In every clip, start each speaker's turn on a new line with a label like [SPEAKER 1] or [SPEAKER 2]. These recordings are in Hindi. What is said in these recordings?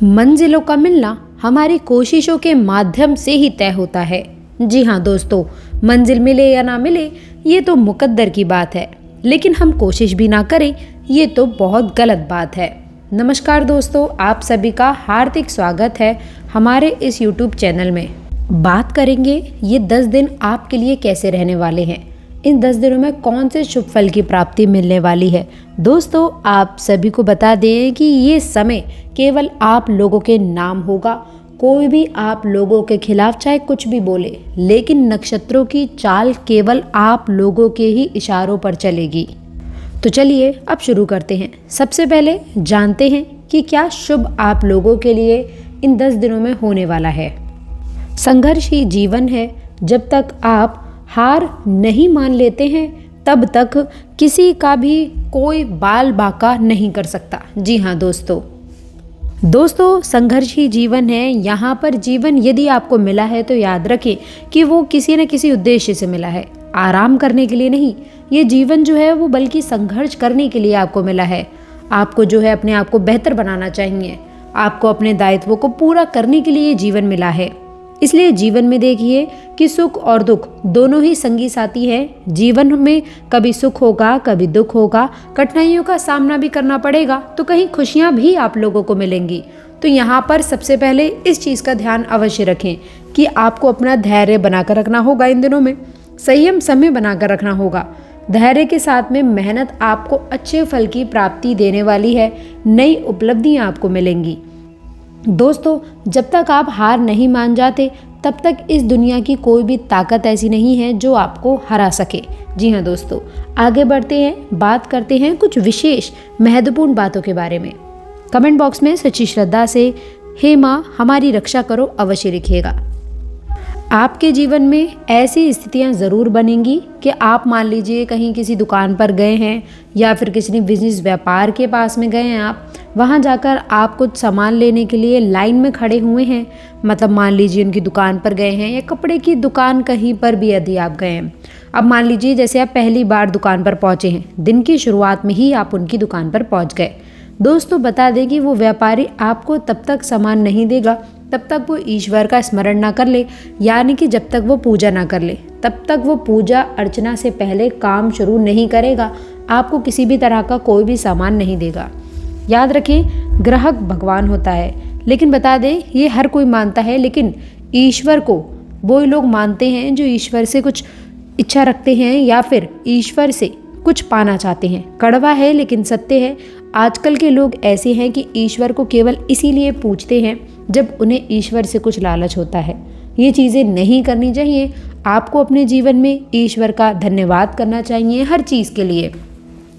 [SPEAKER 1] मंजिलों का मिलना हमारी कोशिशों के माध्यम से ही तय होता है। जी हाँ दोस्तों, मंजिल मिले या ना मिले ये तो मुकद्दर की बात है, लेकिन हम कोशिश भी ना करें ये तो बहुत गलत बात है। नमस्कार दोस्तों, आप सभी का हार्दिक स्वागत है हमारे इस YouTube चैनल में। बात करेंगे ये 10 दिन आपके लिए कैसे रहने वाले हैं, इन 10 दिनों में कौन से शुभ फल की प्राप्ति मिलने वाली है। दोस्तों, आप सभी को बता दें कि ये समय केवल आप लोगों के नाम होगा। कोई भी आप लोगों के खिलाफ चाहे कुछ भी बोले, लेकिन नक्षत्रों की चाल केवल आप लोगों के ही इशारों पर चलेगी। तो चलिए अब शुरू करते हैं। सबसे पहले जानते हैं कि क्या शुभ आप लोगों के लिए इन 10 दिनों में होने वाला है। संघर्ष ही जीवन है। जब तक आप हार नहीं मान लेते हैं तब तक किसी का भी कोई बाल बाका नहीं कर सकता। जी हाँ दोस्तों, संघर्ष ही जीवन है। यहाँ पर जीवन यदि आपको मिला है तो याद रखें कि वो किसी न किसी उद्देश्य से मिला है, आराम करने के लिए नहीं। ये जीवन जो है वो बल्कि संघर्ष करने के लिए आपको मिला है। आपको जो है अपने आप को बेहतर बनाना चाहिए, आपको अपने दायित्वों को पूरा करने के लिए ये जीवन मिला है। इसलिए जीवन में देखिए कि सुख और दुख दोनों ही संगी साथी हैं। जीवन में कभी सुख होगा, कभी दुख होगा, कठिनाइयों का सामना भी करना पड़ेगा, तो कहीं खुशियां भी आप लोगों को मिलेंगी। तो यहाँ पर सबसे पहले इस चीज़ का ध्यान अवश्य रखें कि आपको अपना धैर्य बनाकर रखना होगा। इन दिनों में संयम समय बनाकर रखना होगा। धैर्य के साथ में मेहनत आपको अच्छे फल की प्राप्ति देने वाली है। नई उपलब्धियाँ आपको मिलेंगी। दोस्तों, जब तक आप हार नहीं मान जाते तब तक इस दुनिया की कोई भी ताकत ऐसी नहीं है जो आपको हरा सके। जी हाँ दोस्तों, आगे बढ़ते हैं, बात करते हैं कुछ विशेष महत्वपूर्ण बातों के बारे में। कमेंट बॉक्स में सच्ची श्रद्धा से हे माँ हमारी रक्षा करो अवश्य लिखिएगा। आपके जीवन में ऐसी स्थितियां ज़रूर बनेंगी कि आप मान लीजिए कहीं किसी दुकान पर गए हैं या फिर किसी बिजनेस व्यापार के पास में गए हैं, आप वहां जाकर आप कुछ सामान लेने के लिए लाइन में खड़े हुए हैं। मतलब मान लीजिए उनकी दुकान पर गए हैं या कपड़े की दुकान कहीं पर भी यदि आप गए हैं। अब मान लीजिए जैसे आप पहली बार दुकान पर पहुंचे हैं, दिन की शुरुआत में ही आप उनकी दुकान पर पहुंच गए। दोस्तों, बता दें कि वो व्यापारी आपको तब तक सामान नहीं देगा तब तक वो ईश्वर का स्मरण ना कर ले, यानी कि जब तक वो पूजा ना कर ले तब तक वो पूजा अर्चना से पहले काम शुरू नहीं करेगा। आपको किसी भी तरह का कोई भी सामान नहीं देगा। याद रखें, ग्राहक भगवान होता है, लेकिन बता दें ये हर कोई मानता है, लेकिन ईश्वर को वो लोग मानते हैं जो ईश्वर से कुछ इच्छा रखते हैं या फिर ईश्वर से कुछ पाना चाहते हैं। कड़वा है लेकिन सत्य है। आजकल के लोग ऐसे हैं कि ईश्वर को केवल इसीलिए पूजते हैं जब उन्हें ईश्वर से कुछ लालच होता है। ये चीज़ें नहीं करनी चाहिए। आपको अपने जीवन में ईश्वर का धन्यवाद करना चाहिए हर चीज़ के लिए।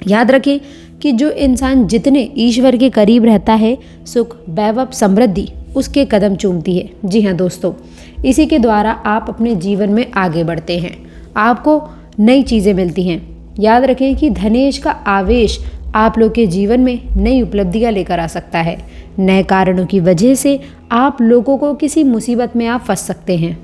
[SPEAKER 1] याद रखें कि जो इंसान जितने ईश्वर के करीब रहता है, सुख वैभव समृद्धि उसके कदम चूमती है। जी हाँ दोस्तों, इसी के द्वारा आप अपने जीवन में आगे बढ़ते हैं, आपको नई चीज़ें मिलती हैं। याद रखें कि धनेश का आवेश आप लोग के जीवन में नई उपलब्धियां लेकर आ सकता है। नए कारणों की वजह से आप लोगों को किसी मुसीबत में आप फंस सकते हैं।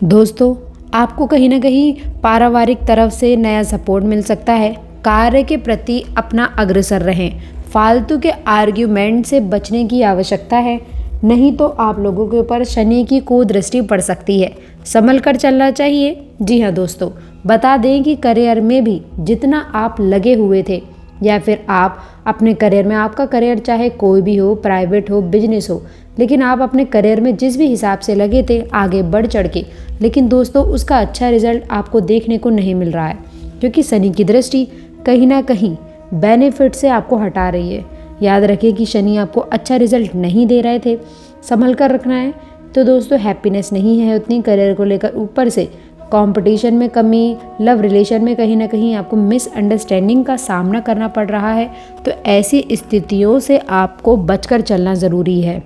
[SPEAKER 1] दोस्तों, आपको कहीं ना कहीं पारिवारिक तरफ से नया सपोर्ट मिल सकता है। कार्य के प्रति अपना अग्रसर रहें। फालतू के आर्ग्यूमेंट से बचने की आवश्यकता है, नहीं तो आप लोगों के ऊपर शनि की कुदृष्टि पड़ सकती है। संभल कर चलना चाहिए। जी हाँ दोस्तों, बता दें कि करियर में भी जितना आप लगे हुए थे या फिर आप अपने करियर में, आपका करियर चाहे कोई भी हो, प्राइवेट हो, बिजनेस हो, लेकिन आप अपने करियर में जिस भी हिसाब से लगे थे आगे बढ़ चढ़ के, लेकिन दोस्तों उसका अच्छा रिजल्ट आपको देखने को नहीं मिल रहा है, क्योंकि शनि की दृष्टि कहीं ना कहीं बेनिफिट से आपको हटा रही है। याद रखिए कि शनि आपको अच्छा रिजल्ट नहीं दे रहे थे, संभल कर रखना है। तो दोस्तों, हैप्पीनेस नहीं है उतनी करियर को लेकर। ऊपर से कंपटीशन में कमी, लव रिलेशन में कहीं ना कहीं आपको मिसअंडरस्टैंडिंग का सामना करना पड़ रहा है। तो ऐसी स्थितियों से आपको बचकर चलना ज़रूरी है।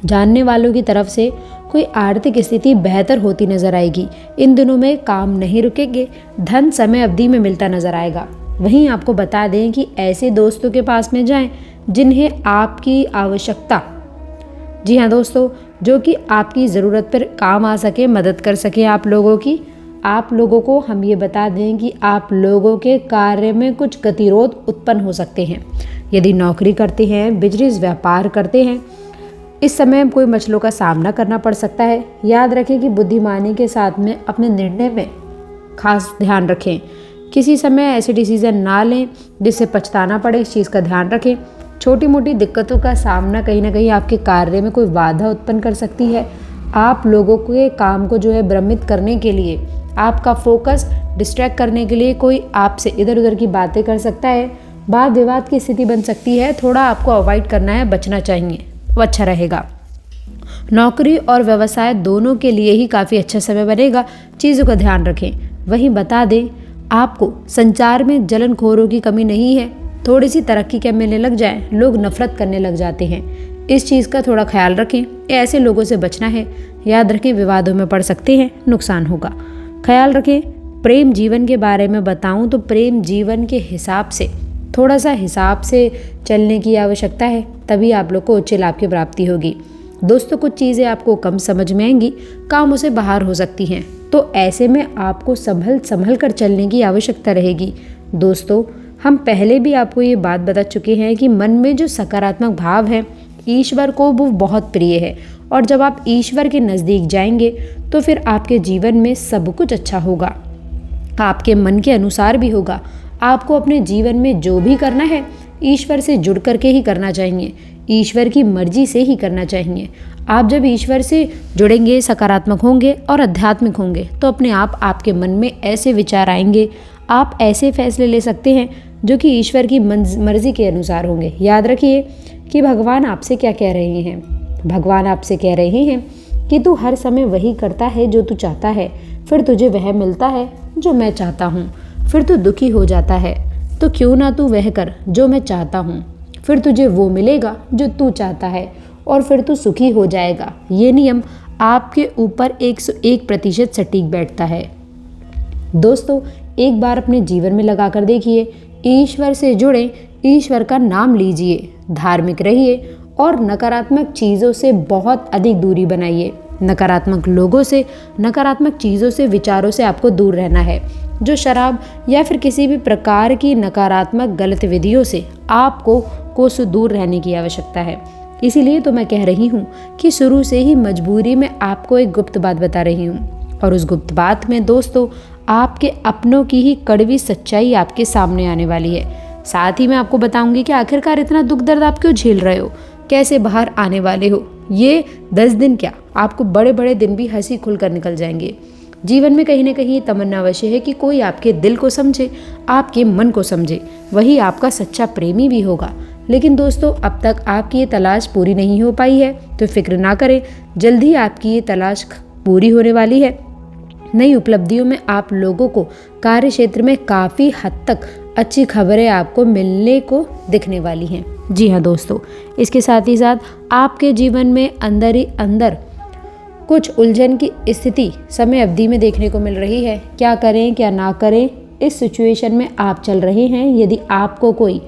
[SPEAKER 1] जानने वालों की तरफ से कोई आर्थिक स्थिति बेहतर होती नजर आएगी। इन दिनों में काम नहीं रुकेंगे, धन समय अवधि में मिलता नजर आएगा। वहीं आपको बता दें कि ऐसे दोस्तों के पास में जाएं जिन्हें आपकी आवश्यकता, जी हाँ दोस्तों, जो कि आपकी ज़रूरत पर काम आ सके, मदद कर सके आप लोगों की। आप लोगों को हम ये बता दें कि आप लोगों के कार्य में कुछ गतिरोध उत्पन्न हो सकते हैं। यदि नौकरी करते हैं, बिजनेस व्यापार करते हैं, इस समय कोई मसलों का सामना करना पड़ सकता है। याद रखें कि बुद्धिमानी के साथ में अपने निर्णय में खास ध्यान रखें। किसी समय ऐसे डिसीजन ना लें जिससे पछताना पड़े, इस चीज़ का ध्यान रखें। छोटी मोटी दिक्कतों का सामना कहीं ना कहीं आपके कार्य में कोई बाधा उत्पन्न कर सकती है। आप लोगों के काम को जो है भ्रमित करने के लिए, आपका फोकस डिस्ट्रैक्ट करने के लिए कोई आपसे इधर उधर की बातें कर सकता है। वाद विवाद की स्थिति बन सकती है, थोड़ा आपको अवॉइड करना है, बचना चाहिए, वो अच्छा रहेगा। नौकरी और व्यवसाय दोनों के लिए ही काफ़ी अच्छा समय बनेगा, चीज़ों का ध्यान रखें। वहीं बता दें, आपको संचार में जलनखोरों की कमी नहीं है। थोड़ी सी तरक्की के मिलने लग जाए, लोग नफरत करने लग जाते हैं, इस चीज़ का थोड़ा ख्याल रखें। ऐसे लोगों से बचना है। याद रखें, विवादों में पड़ सकते हैं, नुकसान होगा, ख्याल रखें। प्रेम जीवन के बारे में बताऊं तो प्रेम जीवन के हिसाब से, थोड़ा सा हिसाब से चलने की आवश्यकता है, तभी आप लोग को उच्च लाभ की प्राप्ति होगी। दोस्तों, कुछ चीज़ें आपको कम समझ में आएंगी, कामों से बाहर हो सकती हैं, तो ऐसे में आपको संभल कर चलने की आवश्यकता रहेगी। दोस्तों, हम पहले भी आपको ये बात बता चुके हैं कि मन में जो सकारात्मक भाव है, ईश्वर को वो बहुत प्रिय है, और जब आप ईश्वर के नज़दीक जाएंगे तो फिर आपके जीवन में सब कुछ अच्छा होगा, आपके मन के अनुसार भी होगा। आपको अपने जीवन में जो भी करना है ईश्वर से जुड़ करके ही करना चाहिए, ईश्वर की मर्जी से ही करना चाहिए। आप जब ईश्वर से जुड़ेंगे, सकारात्मक होंगे और आध्यात्मिक होंगे, तो अपने आप आपके मन में ऐसे विचार आएंगे, आप ऐसे फैसले ले सकते हैं जो कि ईश्वर की मर्जी के अनुसार होंगे। याद रखिए कि भगवान आपसे क्या कह रहे हैं। भगवान आपसे कह रहे हैं कि तू हर समय वही करता है जो तू चाहता है, फिर तुझे वह मिलता है जो मैं चाहता हूँ। फिर तू दुखी हो जाता है, तो क्यों ना तू वह कर जो मैं चाहता हूँ, फिर तुझे वो मिलेगा जो तू चाहता है, और फिर तू सुखी हो जाएगा। ये नियम आपके ऊपर 101% सटीक बैठता है। दोस्तों, एक बार अपने जीवन में लगा कर देखिए, ईश्वर से जुड़े, ईश्वर का नाम लीजिए, धार्मिक रहिए और नकारात्मक चीज़ों से बहुत अधिक दूरी बनाइए। नकारात्मक लोगों से, नकारात्मक चीज़ों से, विचारों से आपको दूर रहना है। जो शराब या फिर किसी भी प्रकार की नकारात्मक गतिविधियों से आपको कोसों दूर रहने की आवश्यकता है। इसीलिए तो मैं कह रही हूँ कि शुरू से ही मजबूरी में आपको एक गुप्त बात बता रही हूँ, और उस गुप्त बात में दोस्तों आपके अपनों की ही कड़वी सच्चाई आपके सामने आने वाली है। साथ ही मैं आपको बताऊंगी कि आखिरकार इतना दुख दर्द आप क्यों झेल रहे हो, कैसे बाहर आने वाले हो। ये 10 दिन क्या, आपको बड़े बड़े दिन भी हंसी खुलकर निकल जाएंगे। जीवन में कहीं ना कहीं ये तमन्ना अवश्य है कि कोई आपके दिल को समझे, आपके मन को समझे, वही आपका सच्चा प्रेमी भी होगा। लेकिन दोस्तों, अब तक आपकी ये तलाश पूरी नहीं हो पाई है, तो फिक्र ना करें, जल्द ही आपकी ये तलाश पूरी होने वाली है। नई उपलब्धियों में आप लोगों को कार्य क्षेत्र में काफ़ी हद तक अच्छी खबरें आपको मिलने को दिखने वाली हैं। जी हाँ दोस्तों, इसके साथ ही साथ आपके जीवन में अंदर ही अंदर कुछ उलझन की स्थिति समय अवधि में देखने को मिल रही है। क्या करें क्या ना करें, इस सिचुएशन में आप चल रहे हैं। यदि आपको कोई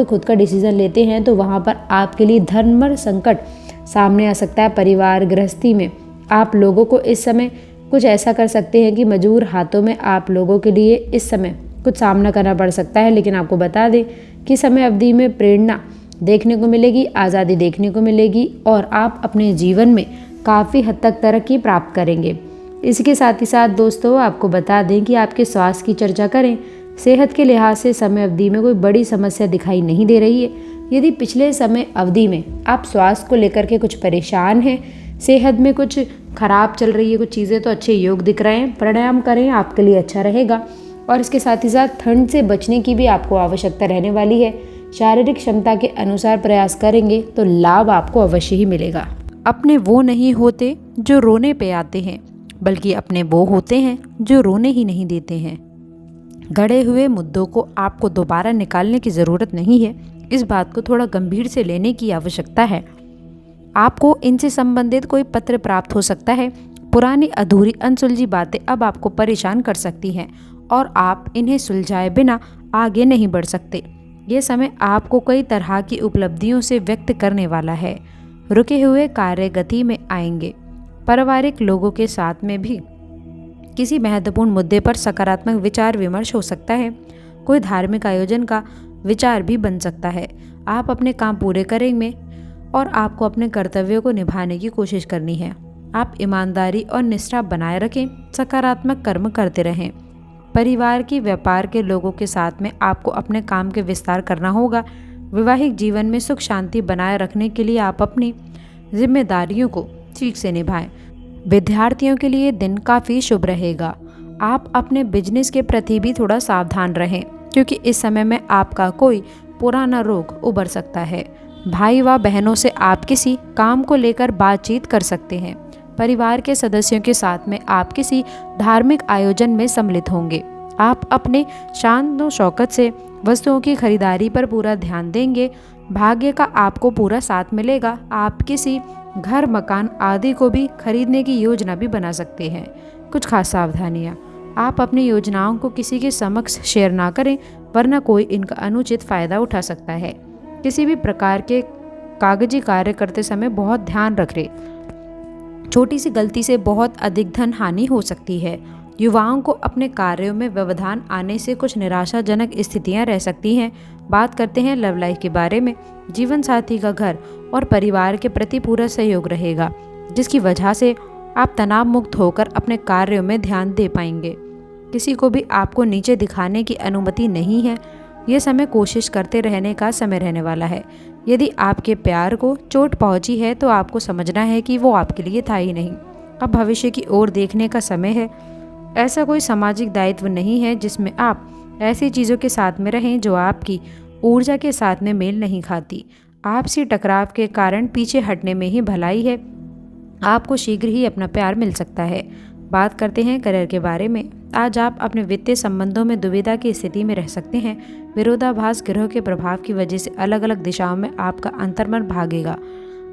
[SPEAKER 1] खुद का डिसीजन लेते हैं तो वहाँ पर आपके लिए धर्म संकट सामने आ सकता है। परिवार गृहस्थी में आप लोगों को इस समय कुछ ऐसा कर सकते हैं कि मजबूर हाथों में आप लोगों के लिए इस समय कुछ सामना करना पड़ सकता है। लेकिन आपको बता दें कि समय अवधि में प्रेरणा देखने को मिलेगी, आज़ादी देखने को मिलेगी, और आप अपने जीवन में काफ़ी हद तक तरक्की प्राप्त करेंगे। इसके साथ ही साथ दोस्तों आपको बता दें कि आपके स्वास्थ्य की चर्चा करें। सेहत के लिहाज से समय अवधि में कोई बड़ी समस्या दिखाई नहीं दे रही है। यदि पिछले समय अवधि में आप स्वास्थ्य को लेकर के कुछ परेशान हैं, सेहत में कुछ खराब चल रही है कुछ चीज़ें, तो अच्छे योग दिख रहे हैं, प्राणायाम करें, आपके लिए अच्छा रहेगा। और इसके साथ ही साथ ठंड से बचने की भी आपको आवश्यकता रहने वाली है। शारीरिक क्षमता के अनुसार प्रयास करेंगे तो लाभ आपको अवश्य ही मिलेगा। अपने वो नहीं होते जो रोने पे आते हैं, बल्कि अपने वो होते हैं जो रोने ही नहीं देते हैं। गढ़े हुए मुद्दों को आपको दोबारा निकालने की ज़रूरत नहीं है, इस बात को थोड़ा गंभीर से लेने की आवश्यकता है। आपको इनसे संबंधित कोई पत्र प्राप्त हो सकता है। पुरानी अधूरी अनसुलझी बातें अब आपको परेशान कर सकती हैं और आप इन्हें सुलझाए बिना आगे नहीं बढ़ सकते। ये समय आपको कई तरह की उपलब्धियों से व्यक्त करने वाला है। रुके हुए कार्य गति में आएंगे। पारिवारिक लोगों के साथ में भी किसी महत्वपूर्ण मुद्दे पर सकारात्मक विचार विमर्श हो सकता है। कोई धार्मिक आयोजन का विचार भी बन सकता है। आप अपने काम पूरे करेंगे और आपको अपने कर्तव्यों को निभाने की कोशिश करनी है। आप ईमानदारी और निष्ठा बनाए रखें, सकारात्मक कर्म करते रहें। परिवार की व्यापार के लोगों के साथ में आपको अपने काम के विस्तार करना होगा। वैवाहिक जीवन में सुख शांति बनाए रखने के लिए आप अपनी जिम्मेदारियों को ठीक से निभाएं। विद्यार्थियों के लिए दिन काफ़ी शुभ रहेगा। आप अपने बिजनेस के प्रति भी थोड़ा सावधान रहें, क्योंकि इस समय में आपका कोई पुराना रोग उभर सकता है। भाई व बहनों से आप किसी काम को लेकर बातचीत कर सकते हैं। परिवार के सदस्यों के साथ में आप किसी धार्मिक आयोजन में सम्मिलित होंगे। आप अपने शान व शौकत से वस्तुओं की खरीदारी पर पूरा ध्यान देंगे। भाग्य का आपको पूरा साथ मिलेगा। आप किसी घर, मकान आदि को भी खरीदने की योजना भी बना सकते हैं। कुछ खास सावधानियाँ: आप अपनी योजनाओं को किसी के समक्ष शेयर ना करें, वरना कोई इनका अनुचित फ़ायदा उठा सकता है। किसी भी प्रकार के कागजी कार्य करते समय बहुत ध्यान रखें। छोटी सी गलती से बहुत अधिक धन हानि हो सकती है। युवाओं को अपने कार्यों में व्यवधान आने से कुछ निराशाजनक स्थितियां रह सकती हैं। बात करते हैं लव लाइफ के बारे में। जीवन साथी का घर और परिवार के प्रति पूरा सहयोग रहेगा, जिसकी वजह से आप तनाव मुक्त होकर अपने कार्यों में ध्यान दे पाएंगे। किसी को भी आपको नीचे दिखाने की अनुमति नहीं है। यह समय कोशिश करते रहने का समय रहने वाला है। यदि आपके प्यार को चोट पहुंची है तो आपको समझना है कि वो आपके लिए था ही नहीं। अब भविष्य की ओर देखने का समय है। ऐसा कोई सामाजिक दायित्व नहीं है जिसमें आप ऐसी चीज़ों के साथ में रहें जो आपकी ऊर्जा के साथ में मेल नहीं खाती। आपसी टकराव के कारण पीछे हटने में ही भलाई है। आपको शीघ्र ही अपना प्यार मिल सकता है। बात करते हैं करियर के बारे में। आज आप अपने वित्तीय संबंधों में दुविधा की स्थिति में रह सकते हैं। विरोधाभास ग्रह के प्रभाव की वजह से अलग अलग दिशाओं में आपका अंतर्मन भागेगा।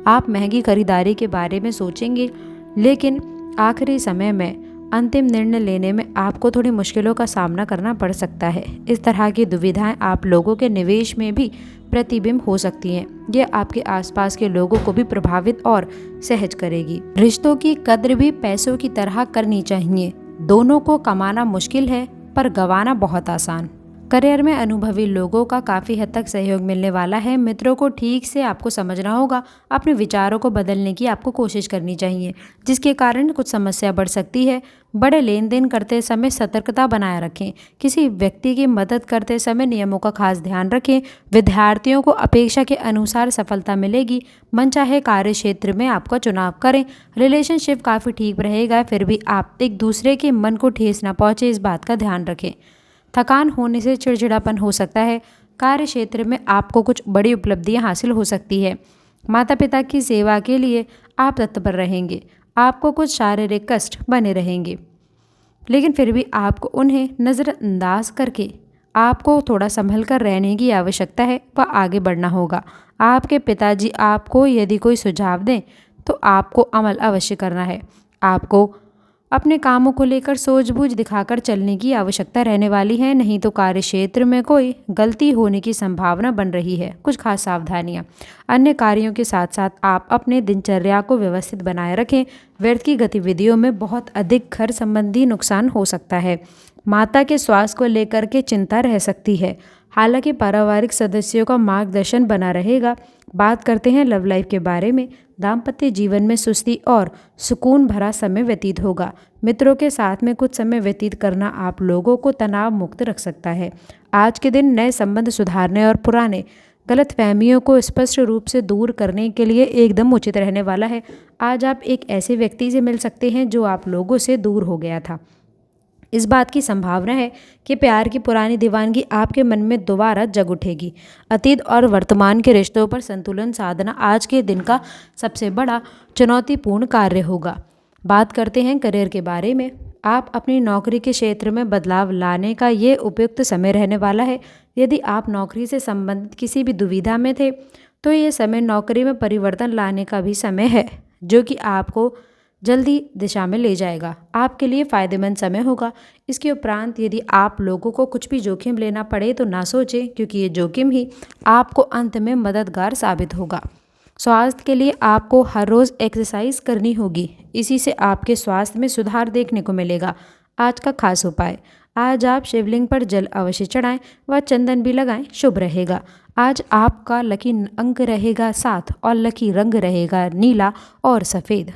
[SPEAKER 1] आप महंगी खरीदारी के बारे में सोचेंगे, लेकिन आखिरी समय में अंतिम निर्णय लेने में आपको थोड़ी मुश्किलों का सामना करना पड़ सकता है। इस तरह की दुविधाएं आप लोगों के निवेश में भी प्रतिबिंब हो सकती हैं। यह आपके आसपास के लोगों को भी प्रभावित और सहज करेगी। रिश्तों की कद्र भी पैसों की तरह करनी चाहिए। दोनों को कमाना मुश्किल है, पर गंवाना बहुत आसान। करियर में अनुभवी लोगों का काफ़ी हद तक सहयोग मिलने वाला है। मित्रों को ठीक से आपको समझना होगा। अपने विचारों को बदलने की आपको कोशिश करनी चाहिए, जिसके कारण कुछ समस्या बढ़ सकती है। बड़े लेन देन करते समय सतर्कता बनाए रखें। किसी व्यक्ति की मदद करते समय नियमों का खास ध्यान रखें। विद्यार्थियों को अपेक्षा के अनुसार सफलता मिलेगी। मनचाहे कार्य क्षेत्र में आपका चुनाव करें। रिलेशनशिप काफ़ी ठीक रहेगा, फिर भी आप एक दूसरे के मन को ठेस न पहुँचे, इस बात का ध्यान रखें। थकान होने से चिड़चिड़ापन हो सकता है। कार्य क्षेत्र में आपको कुछ बड़ी उपलब्धियां हासिल हो सकती है। माता पिता की सेवा के लिए आप तत्पर रहेंगे। आपको कुछ शारीरिक कष्ट बने रहेंगे, लेकिन फिर भी आपको उन्हें नज़रअंदाज करके आपको थोड़ा संभल कर रहने की आवश्यकता है व आगे बढ़ना होगा। आपके पिताजी आपको यदि कोई सुझाव दें तो आपको अमल अवश्य करना है। आपको अपने कामों को लेकर सूझबूझ दिखाकर चलने की आवश्यकता रहने वाली है, नहीं तो कार्य क्षेत्र में कोई गलती होने की संभावना बन रही है। कुछ खास सावधानियां: अन्य कार्यों के साथ साथ आप अपने दिनचर्या को व्यवस्थित बनाए रखें। व्यर्थ की गतिविधियों में बहुत अधिक घर संबंधी नुकसान हो सकता है। माता के स्वास्थ्य को लेकर के चिंता रह सकती है, हालांकि पारिवारिक सदस्यों का मार्गदर्शन बना रहेगा। बात करते हैं लव लाइफ के बारे में। दाम्पत्य जीवन में सुस्ती और सुकून भरा समय व्यतीत होगा। मित्रों के साथ में कुछ समय व्यतीत करना आप लोगों को तनाव मुक्त रख सकता है। आज के दिन नए संबंध सुधारने और पुराने गलतफहमियों को स्पष्ट रूप से दूर करने के लिए एकदम उचित रहने वाला है। आज आप एक ऐसे व्यक्ति से मिल सकते हैं जो आप लोगों से दूर हो गया था। इस बात की संभावना है कि प्यार की पुरानी दीवानगी आपके मन में दोबारा जग उठेगी। अतीत और वर्तमान के रिश्तों पर संतुलन साधना आज के दिन का सबसे बड़ा चुनौतीपूर्ण कार्य होगा। बात करते हैं करियर के बारे में। आप अपनी नौकरी के क्षेत्र में बदलाव लाने का ये उपयुक्त समय रहने वाला है। यदि आप नौकरी से संबंधित किसी भी दुविधा में थे तो ये समय नौकरी में परिवर्तन लाने का भी समय है, जो कि आपको जल्दी दिशा में ले जाएगा। आपके लिए फ़ायदेमंद समय होगा। इसके उपरांत यदि आप लोगों को कुछ भी जोखिम लेना पड़े तो ना सोचें, क्योंकि ये जोखिम ही आपको अंत में मददगार साबित होगा। स्वास्थ्य के लिए आपको हर रोज़ एक्सरसाइज करनी होगी। इसी से आपके स्वास्थ्य में सुधार देखने को मिलेगा। आज का खास उपाय: आज आप शिवलिंग पर जल अवश्य चढ़ाएं व चंदन भी लगाएं, शुभ रहेगा। आज आपका लकी अंक रहेगा 7 और लकी रंग रहेगा नीला और सफ़ेद।